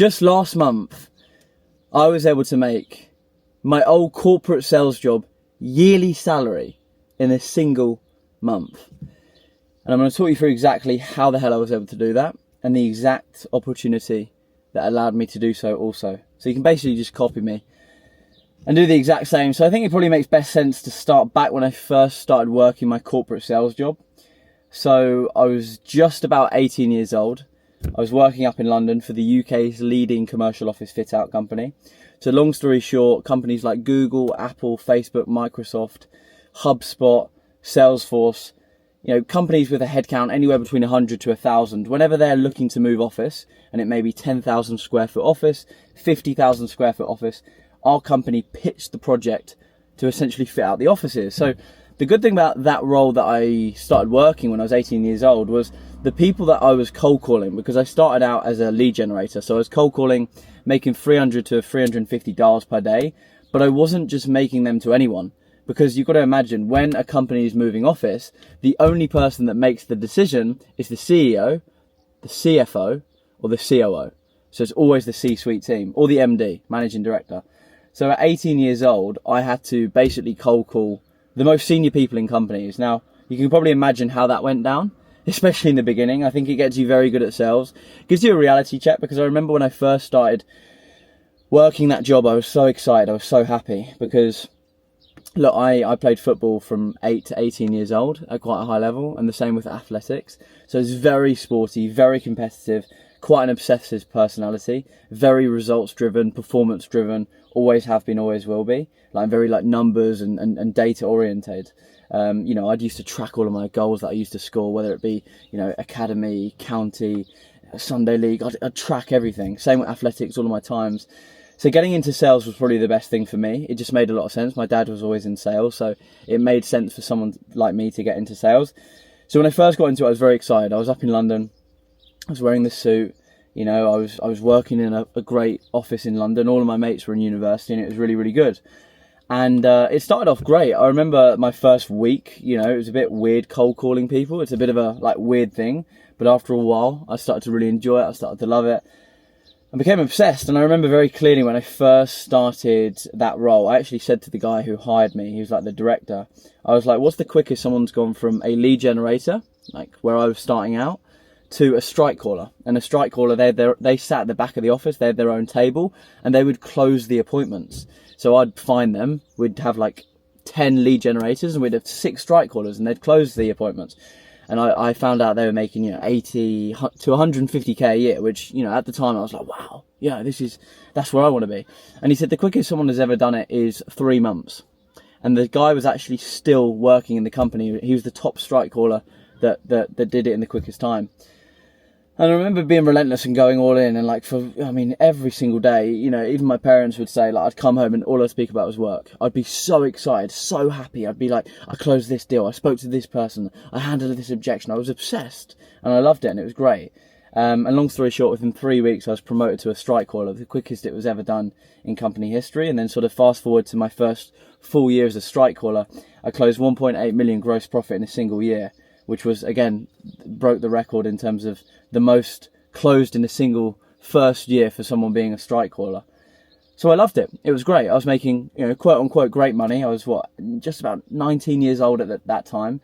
just last month, I was able to make my old corporate sales job yearly salary in a single month. And I'm going to talk you through exactly how the hell I was able to do that and the exact opportunity that allowed me to do so also. So you can basically just copy me and do the exact same. So I think it probably makes best sense to start back when I first started working my corporate sales job. So I was just about 18 years old. I was working up in London for the UK's leading commercial office fit out company. So long story short, companies like Google, Apple, Facebook, Microsoft, HubSpot, Salesforce, companies with a headcount anywhere between 100 to 1,000, whenever they're looking to move office, and it may be 10,000 square foot office, 50,000 square foot office, our company pitched the project to essentially fit out the offices. So the good thing about that role that I started working when I was 18 years old was the people that I was cold calling, because I started out as a lead generator. So I was cold calling, making 300 to 350 dials per day, but I wasn't just making them to anyone. Because you've got to imagine, when a company is moving office, the only person that makes the decision is the CEO, the CFO, or the COO. So it's always the C-suite team, or the MD, managing director. So at 18 years old, I had to basically cold call the most senior people in companies. Now, you can probably imagine how that went down, especially in the beginning. I think it gets you very good at sales. It gives you a reality check, because I remember when I first started working that job, I was so excited, I was so happy, because look, I played football from 8 to 18 years old at quite a high level, and the same with athletics. So it's very sporty, very competitive, quite an obsessive personality, very results driven, performance driven, always have been, always will be. Like, I'm very numbers and data oriented. I'd used to track all of my goals that I used to score, whether it be, academy, county, Sunday league. I'd track everything. Same with athletics, all of my times. So getting into sales was probably the best thing for me. It just made a lot of sense. My dad was always in sales, so it made sense for someone like me to get into sales. So when I first got into it, I was very excited. I was up in London. I was wearing the suit. I was working in a great office in London. All of my mates were in university, and it was really, really good. And it started off great. I remember my first week, it was a bit weird cold calling people. It's a bit of a weird thing. But after a while, I started to really enjoy it. I started to love it. I became obsessed, and I remember very clearly when I first started that role, I actually said to the guy who hired me, he was the director, I was like, what's the quickest someone's gone from a lead generator, where I was starting out, to a strike caller? And a strike caller, they sat at the back of the office, they had their own table, and they would close the appointments. So I'd find them, we'd have 10 lead generators, and we'd have 6 strike callers, and they'd close the appointments. And I found out they were making, 80 to 150k a year, which, at the time I was like, wow, that's where I want to be. And he said the quickest someone has ever done it is 3 months. And the guy was actually still working in the company. He was the top strike caller that did it in the quickest time. And I remember being relentless and going all in, and every single day, even my parents would say, I'd come home and all I'd speak about was work. I'd be so excited, so happy. I'd be like, I closed this deal, I spoke to this person, I handled this objection. I was obsessed, and I loved it, and it was great. And long story short, within 3 weeks, I was promoted to a strike caller, the quickest it was ever done in company history. And then sort of fast forward to my first full year as a strike caller, I closed 1.8 million gross profit in a single year, which was, again, broke the record in terms of the most closed in a single first year for someone being a strike caller. So I loved it. It was great. I was making, quote unquote, great money. I was just about 19 years old at that time,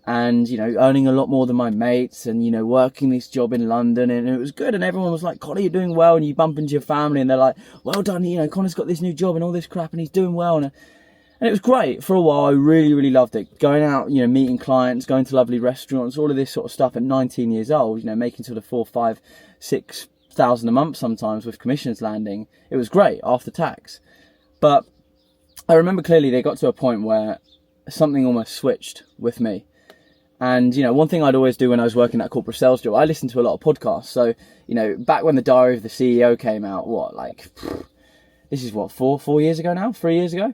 and, earning a lot more than my mates, and, working this job in London, and it was good. And everyone was like, Connor, you're doing well. And you bump into your family and they're like, well done. Connor's got this new job and all this crap and he's doing well. And it was great for a while. I really, really loved it. Going out, meeting clients, going to lovely restaurants, all of this sort of stuff at 19 years old, making sort of 4, 5, 6,000 a month sometimes with commissions landing. It was great after tax. But I remember clearly they got to a point where something almost switched with me. And, one thing I'd always do when I was working that corporate sales job, I listened to a lot of podcasts. So, back when the Diary of the CEO came out, this is 4 years ago now, 3 years ago.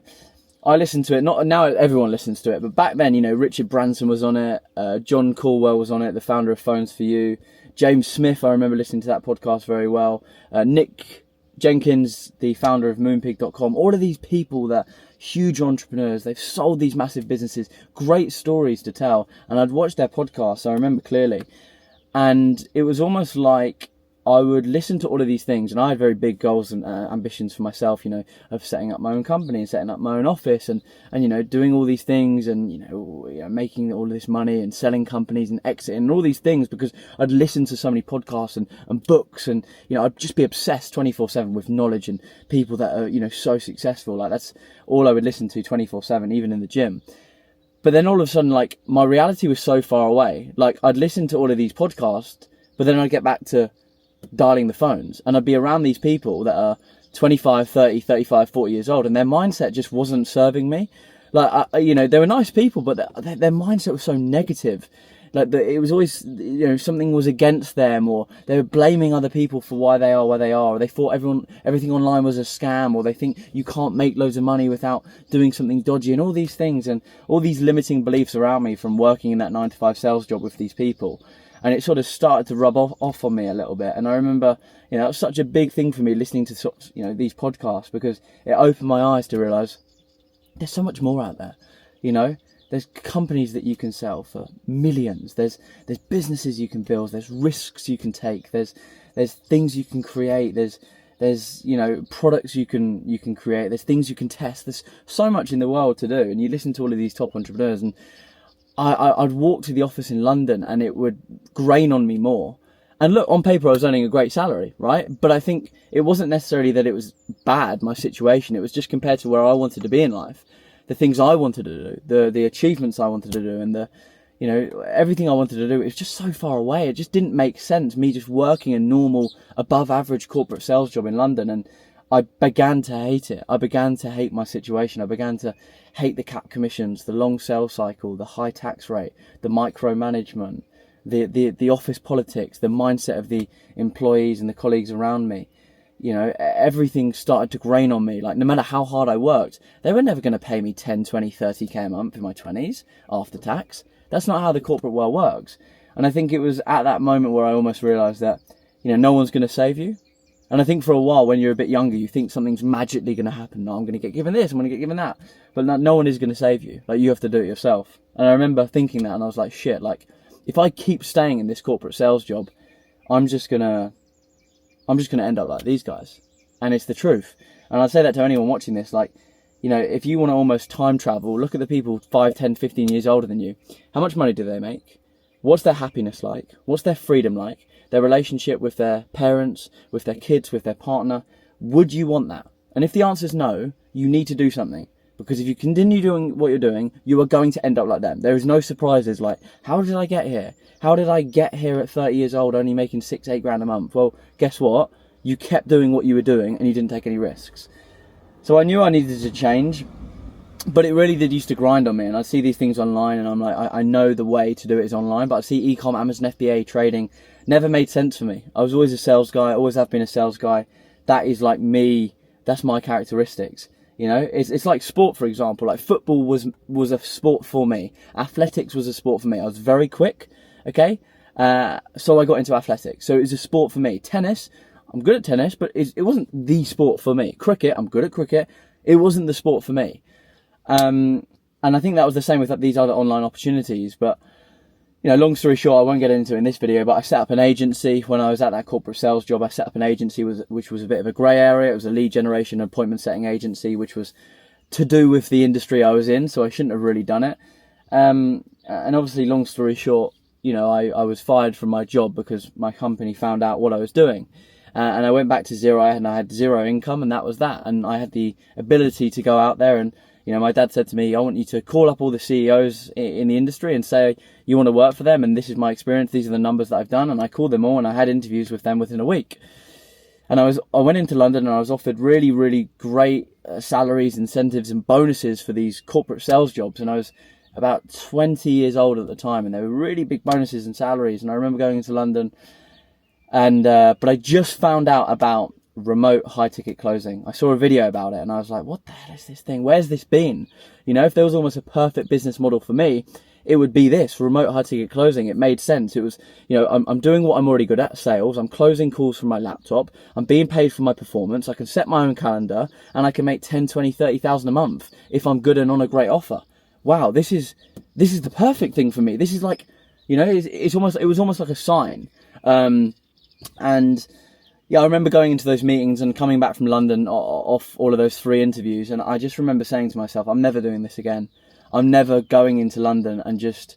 I listened to it. Not now, everyone listens to it, but back then, Richard Branson was on it, John Caldwell was on it, the founder of Phones for You, James Smith. I remember listening to that podcast very well. Nick Jenkins, the founder of Moonpig.com. All of these people that huge entrepreneurs, they've sold these massive businesses, great stories to tell. And I'd watched their podcasts. I remember clearly, and it was almost like I would listen to all of these things, and I had very big goals and ambitions for myself, you know, of setting up my own company and setting up my own office and you know, doing all these things and, you know, making all of this money and selling companies and exiting and all these things, because I'd listen to so many podcasts and books, and, you know, I'd just be obsessed 24/7 with knowledge and people that are, you know, so successful. Like, that's all I would listen to 24/7, even in the gym. But then all of a sudden, like, my reality was so far away. Like, I'd listen to all of these podcasts, but then I'd get back to dialing the phones, and I'd be around these people that are 25, 30, 35, 40 years old, and their mindset just wasn't serving me. Like, you know, they were nice people, but their mindset was so negative. Like, it was always, you know, something was against them, or they were blaming other people for why they are where they are, or they thought everything online was a scam, or they think you can't make loads of money without doing something dodgy, and all these things, and all these limiting beliefs around me from working in that 9-to-5 sales job with these people. And it sort of started to rub off on me a little bit. And I remember, you know, it was such a big thing for me listening to, you know, these podcasts, because it opened my eyes to realise there's so much more out there. You know, there's companies that you can sell for millions. There's businesses you can build. There's risks you can take. There's things you can create. There's you know, products you can create. There's things you can test. There's so much in the world to do. And you listen to all of these top entrepreneurs, and I'd walk to the office in London and it would grain on me more. And look, on paper I was earning a great salary, right? But I think it wasn't necessarily that it was bad, my situation. It was just compared to where I wanted to be in life, the things I wanted to do, the achievements I wanted to do, and the, you know, everything I wanted to do. It was just so far away. It just didn't make sense, me just working a normal, above average corporate sales job in London. And I began to hate it. I began to hate my situation. I began to hate the cap commissions, the long sales cycle, the high tax rate, the micromanagement, the office politics, the mindset of the employees and the colleagues around me. You know, everything started to grain on me. Like, no matter how hard I worked, they were never going to pay me 10, 20, 30k a month in my 20s after tax. That's not how the corporate world works. And I think it was at that moment where I almost realised that, you know, no one's going to save you. And I think for a while, when you're a bit younger, you think something's magically going to happen. No, I'm going to get given this, I'm going to get given that. But no one is going to save you. Like, you have to do it yourself. And I remember thinking that, and I was like, shit, like, if I keep staying in this corporate sales job, I'm just going to end up like these guys. And it's the truth. And I'd say that to anyone watching this, like, you know, if you want to almost time travel, look at the people 5, 10, 15 years older than you. How much money do they make? What's their happiness like? What's their freedom like? Their relationship with their parents, with their kids, with their partner? Would you want that? And if the answer is no, you need to do something. Because if you continue doing what you're doing, you are going to end up like them. There is no surprises like, how did I get here? How did I get here at 30 years old only making 6-8 grand a month? Well, guess what? You kept doing what you were doing and you didn't take any risks. So I knew I needed to change, but it really did used to grind on me. And I see these things online and I'm like, I know the way to do it is online, but I see e-com, Amazon FBA, trading, never made sense for me. I was always a sales guy, always have been a sales guy. That is like me, that's my characteristics. You know, it's like sport, for example. Like, football was a sport for me. Athletics was a sport for me. I was very quick, okay? So I got into athletics. So it was a sport for me. Tennis, I'm good at tennis, but it wasn't the sport for me. Cricket, I'm good at cricket. It wasn't the sport for me. And I think that was the same with these other online opportunities. But, you know, long story short, I won't get into it in this video, but I set up an agency when I was at that corporate sales job. I set up an agency which was a bit of a grey area. It was a lead generation appointment setting agency, which was to do with the industry I was in, so I shouldn't have really done it. And obviously, long story short, you know, I was fired from my job because my company found out what I was doing. And I went back to zero, and I had zero income, and that was that. And I had the ability to go out there and, you know, my dad said to me, I want you to call up all the CEOs in the industry and say, you want to work for them, and this is my experience, these are the numbers that I've done. And I called them all, and I had interviews with them within a week. And I went into London, and I was offered really, really great salaries, incentives, and bonuses for these corporate sales jobs. And I was about 20 years old at the time, and they were really big bonuses and salaries. And I remember going into London, and but I just found out about remote high ticket closing. I saw a video about it and I was like, what the hell is this thing? Where's this been? You know, if there was almost a perfect business model for me, it would be this, remote high ticket closing. It made sense. It was, you know, I'm doing what I'm already good at, sales. I'm closing calls from my laptop. I'm being paid for my performance. I can set my own calendar and I can make 10, 20, 30,000 a month if I'm good and on a great offer. Wow, this is the perfect thing for me. This is like, you know, it was almost like a sign. And yeah, I remember going into those meetings and coming back from London off all of those 3 interviews, and I just remember saying to myself, I'm never doing this again. I'm never going into London and just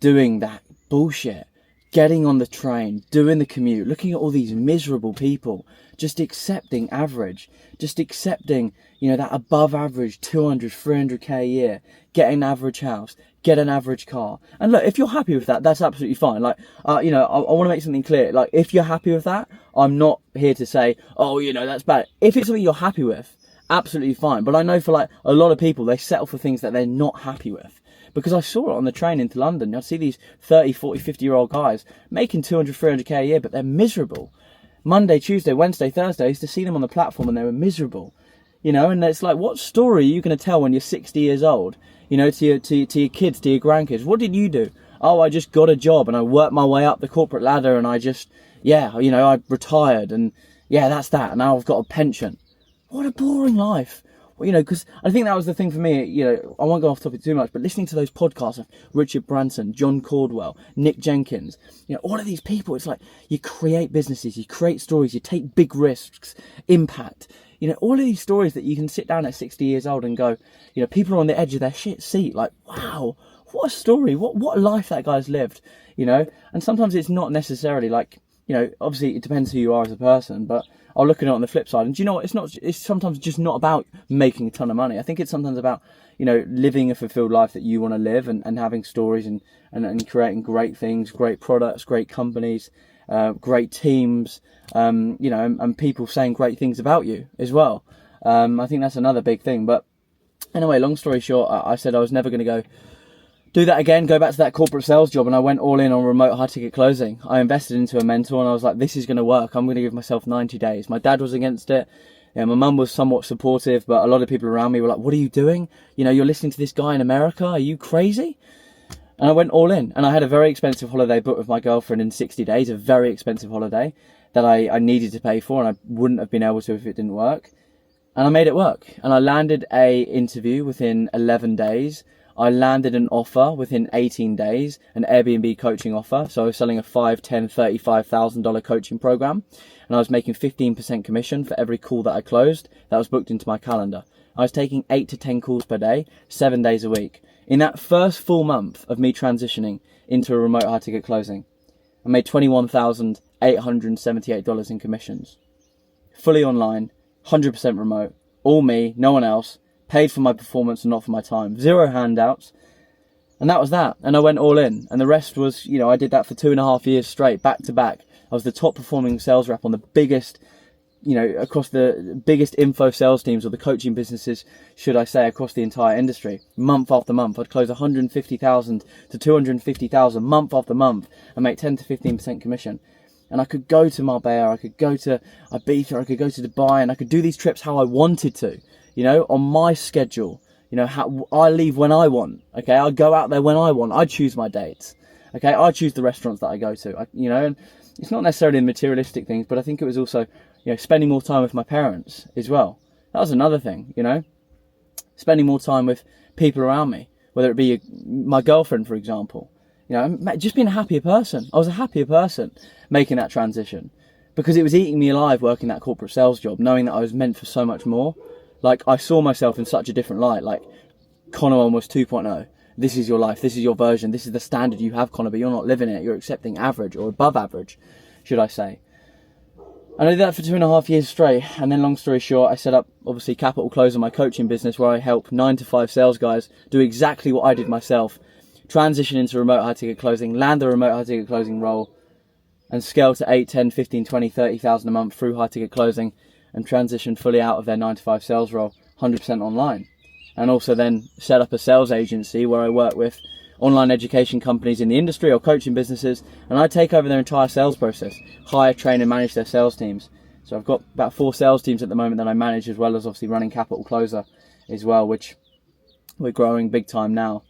doing that bullshit. Getting on the train, doing the commute, looking at all these miserable people, just accepting average, just accepting, that above average 200, 300k a year, get an average house, get an average car. And look, if you're happy with that, that's absolutely fine. Like, I want to make something clear. Like, if you're happy with that, I'm not here to say, oh, that's bad. If it's something you're happy with, absolutely fine. But I know for like a lot of people, they settle for things that they're not happy with. Because I saw it on the train into London. I see these 30, 40, 50-year-old guys making 200, 300k a year, but they're miserable. Monday, Tuesday, Wednesday, Thursday, I used to see them on the platform and they were miserable. And it's like, what story are you going to tell when you're 60 years old? To your kids, to your grandkids. What did you do? Oh, I just got a job and I worked my way up the corporate ladder and I just, I retired and that's that. And now I've got a pension. What a boring life. Because I think that was the thing for me, I won't go off topic too much, but listening to those podcasts of Richard Branson, John Caldwell, Nick Jenkins, all of these people, it's like you create businesses, you create stories, you take big risks, impact, all of these stories that you can sit down at 60 years old and go, people are on the edge of their shit seat, like, wow, what a story, what a life that guy's lived, and sometimes it's not necessarily like, obviously it depends who you are as a person, but I'll look at it on the flip side. And do you know what? It's sometimes just not about making a ton of money. I think it's sometimes about, living a fulfilled life that you want to live and having stories and creating great things, great products, great companies, great teams, and people saying great things about you as well. I think that's another big thing. But anyway, long story short, I said I was never going to do that again, go back to that corporate sales job, and I went all in on remote high ticket closing. I invested into a mentor and I was like, this is going to work. I'm going to give myself 90 days. My dad was against it. My mum was somewhat supportive, but a lot of people around me were like, what are you doing? You're listening to this guy in America. Are you crazy? And I went all in, and I had a very expensive holiday booked with my girlfriend in 60 days, a very expensive holiday that I needed to pay for, and I wouldn't have been able to if it didn't work. And I made it work. And I landed a interview within 11 days. I landed an offer within 18 days, an Airbnb coaching offer. So I was selling a $5, $10, $35,000 coaching program, and I was making 15% commission for every call that I closed that was booked into my calendar. I was taking 8 to 10 calls per day, 7 days a week. In that first full month of me transitioning into a remote high ticket closing, I made $21,878 in commissions. Fully online, 100% remote, all me, no one else. Paid for my performance and not for my time. 0 handouts. And that was that. And I went all in. And the rest was, I did that for 2.5 years straight, back to back. I was the top performing sales rep on the biggest, across the biggest info sales teams, or the coaching businesses, should I say, across the entire industry. Month after month, I'd close 150,000 to 250,000 month after month and make 10 to 15% commission. And I could go to Marbella, I could go to Ibiza, I could go to Dubai, and I could do these trips how I wanted to. On my schedule, how I leave when I want, okay? I go out there when I want. I choose my dates, okay? I choose the restaurants that I go to, and it's not necessarily the materialistic things, but I think it was also, spending more time with my parents as well. That was another thing, spending more time with people around me, whether it be my girlfriend, for example, just being a happier person. I was a happier person making that transition because it was eating me alive working that corporate sales job, knowing that I was meant for so much more. Like, I saw myself in such a different light. Like, Connor almost 2.0. This is your life. This is your version. This is the standard you have, Connor, but you're not living it. You're accepting average, or above average, should I say. And I did that for 2.5 years straight. And then, long story short, I set up, obviously, Capital Closer, my coaching business, where I help 9 to 5 sales guys do exactly what I did myself. Transition into remote high ticket closing, land the remote high ticket closing role, and scale to 8, 10, 15, 20, 30,000 a month through high ticket closing, and transition fully out of their 9 to 5 sales role, 100% online. And also then set up a sales agency where I work with online education companies in the industry or coaching businesses, and I take over their entire sales process, hire, train and manage their sales teams. So I've got about 4 sales teams at the moment that I manage, as well as obviously running Capital Closer as well, which we're growing big time now.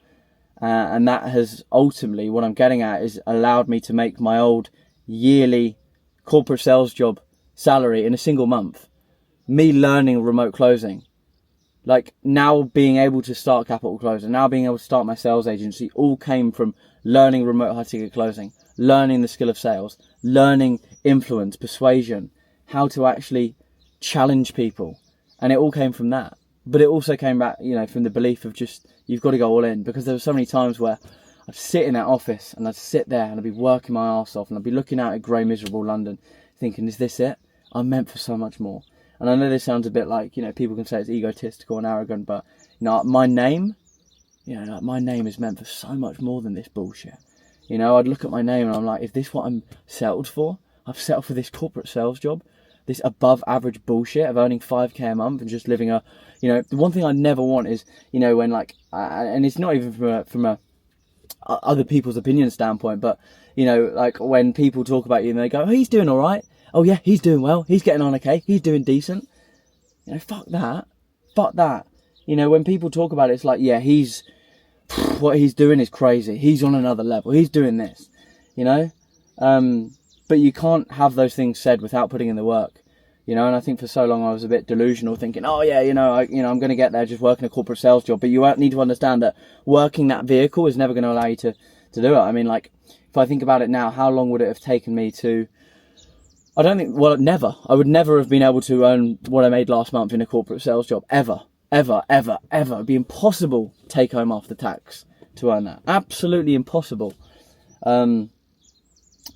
And that has ultimately, what I'm getting at, is allowed me to make my old yearly corporate sales job salary in a single month. Me learning remote closing, like now being able to start Capital Closer, now being able to start my sales agency, all came from learning remote high ticket closing, learning the skill of sales, learning influence, persuasion, how to actually challenge people. And it all came from that. But it also came back, from the belief of just, you've got to go all in. Because there were so many times where I'd sit in that office and I'd sit there and I'd be working my arse off and I'd be looking out at grey, miserable London thinking, is this it? I'm meant for so much more. And I know this sounds a bit like, people can say it's egotistical and arrogant, but, my name, my name is meant for so much more than this bullshit. I'd look at my name and I'm like, is this what I'm settled for? I've settled for this corporate sales job, this above average bullshit of earning 5k a month and just living the one thing I never want is, when and it's not even from a other people's opinion standpoint, but, when people talk about you and they go, oh, he's doing all right. Oh yeah, he's doing well. He's getting on okay. He's doing decent. Fuck that. When people talk about it, it's like, yeah, what he's doing is crazy. He's on another level. He's doing this, but you can't have those things said without putting in the work, and I think for so long I was a bit delusional thinking, oh yeah, I'm going to get there just working a corporate sales job. But you need to understand that working that vehicle is never going to allow you to do it. I mean, like, if I think about it now, how long would it have taken me to, never. I would never have been able to earn what I made last month in a corporate sales job. Ever. It'd be impossible take home after tax to earn that. Absolutely impossible. And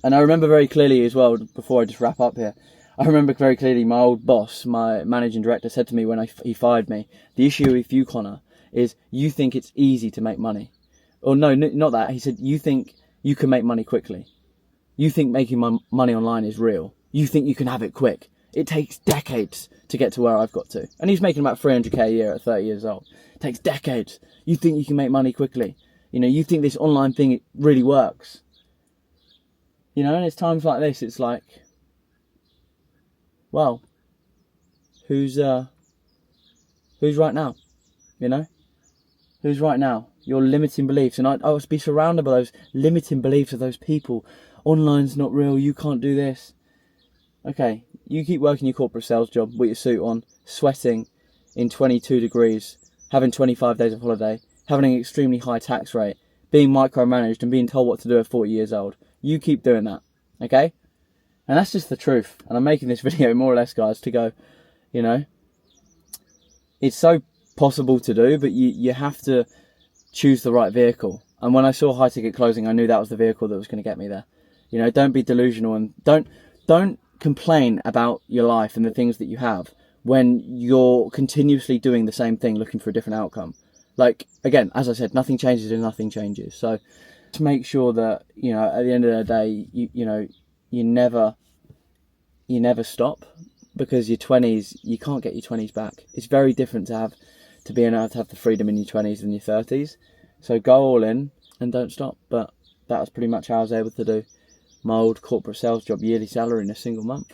I remember very clearly as well, before I just wrap up here, I remember very clearly my old boss, my managing director, said to me when he fired me, the issue with you, Connor, is you think it's easy to make money. Or no, not that. He said, you think you can make money quickly. You think making money online is real. You think you can have it quick. It takes decades to get to where I've got to. And he's making about 300k a year at 30 years old. It takes decades. You think you can make money quickly. You think this online thing really works. And it's times like this, it's like, well, who's right now? Who's right now? Your limiting beliefs. And I would be surrounded by those limiting beliefs of those people. Online's not real, you can't do this. Okay, you keep working your corporate sales job with your suit on, sweating in 22 degrees, having 25 days of holiday, having an extremely high tax rate, being micromanaged and being told what to do at 40 years old. You keep doing that, okay? And that's just the truth. And I'm making this video more or less, guys, to go, it's so possible to do, but you have to choose the right vehicle. And when I saw high ticket closing, I knew that was the vehicle that was going to get me there. Don't be delusional and don't complain about your life and the things that you have when you're continuously doing the same thing looking for a different outcome. Like, again, as I said, nothing changes and nothing changes. So to make sure that, at the end of the day, you never stop, because your 20s, you can't get your 20s back. It's very different to being able to have the freedom in your 20s than your 30s. So go all in and don't stop. But that was pretty much how I was able to do my old corporate sales job yearly salary in a single month.